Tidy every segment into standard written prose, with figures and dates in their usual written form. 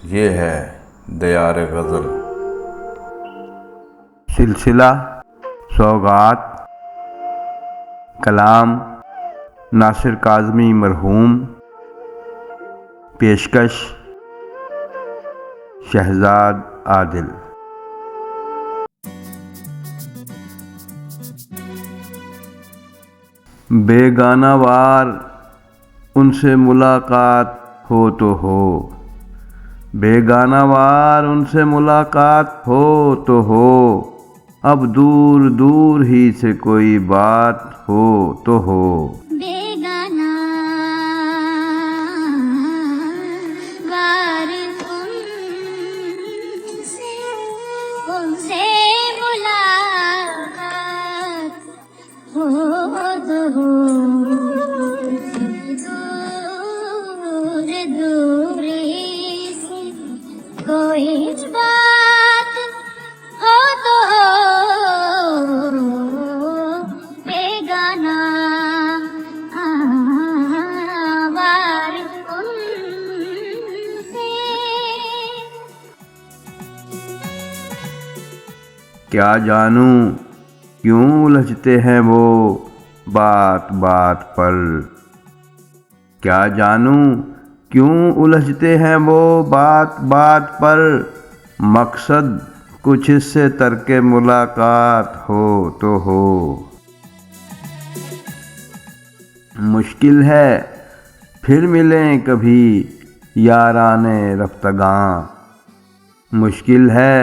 ये है दयार गज़ल। सिलसिला सौगात कलाम नासिर काज़मी मरहूम। पेशकश शहजाद आदिल। बेगाना वार उनसे मुलाकात हो तो हो, बेगाना वार उनसे मुलाकात हो तो हो, अब दूर दूर ही से कोई बात हो तो हो। बेगाना वार उनसे मुलाकात हो तो हो, दूर दूर से कोई बात हो तो हो। बेगाना वार उनसे। क्या जानूं क्यों उलझते हैं वो बात बात पर, क्या जानूं क्यों उलझते हैं वो बात बात पर, मकसद कुछ इससे तरके मुलाकात हो तो हो। मुश्किल है फिर मिलें कभी याराने रफ्तगां, मुश्किल है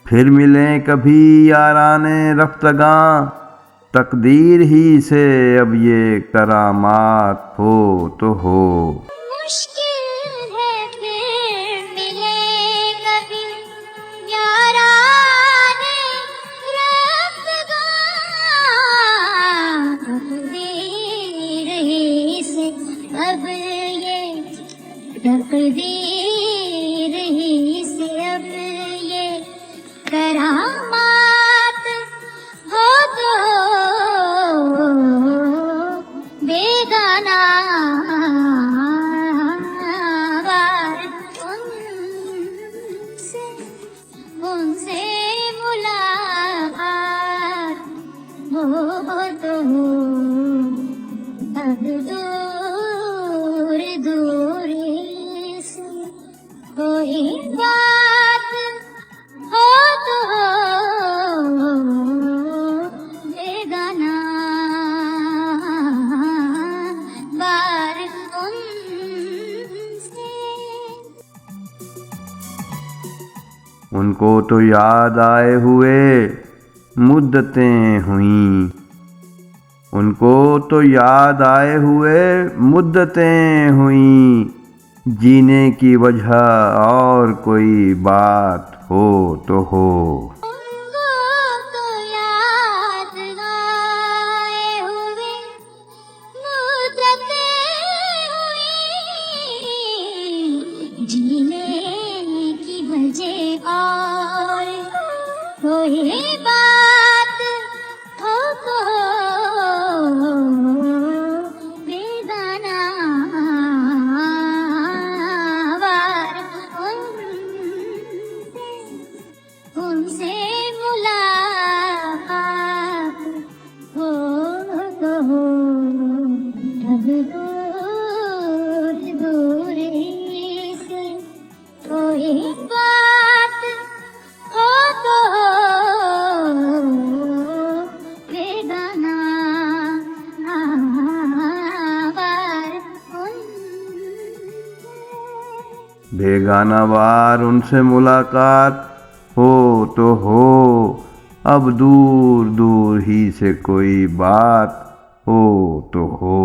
फिर मिलें कभी याराने रफ्तगां, तकदीर ही से अब ये करामात हो तो हो। मुश्किल है फिर मिले कभी याराने रफ्तगां, तकदीर ही से अब ये तकदीर ही से अब ये करामात हो तो हो। बेगाना वार उनसे मुलाकात हो तो हो, अब दूर दूर से कोई बात हो तो हो। बेगाना वार उनसे। उनको तो याद आए हुए मुद्दतें हुईं, उनको तो याद आए हुए मुद्दतें हुईं, जीने की वजह और कोई बात हो तो हो। उनको तो याद आए हुए मुद्दतें हुई, जीने की वजह और कोई बात हो तो हो। बेगाना वार उनसे मुलाकात हो तो हो, अब दूर दूर से कोई बात हो तो हो। बेगाना वार उनसे। बेगाना वार उनसे मुलाकात हो तो हो, अब दूर दूर ही से कोई बात हो तो हो।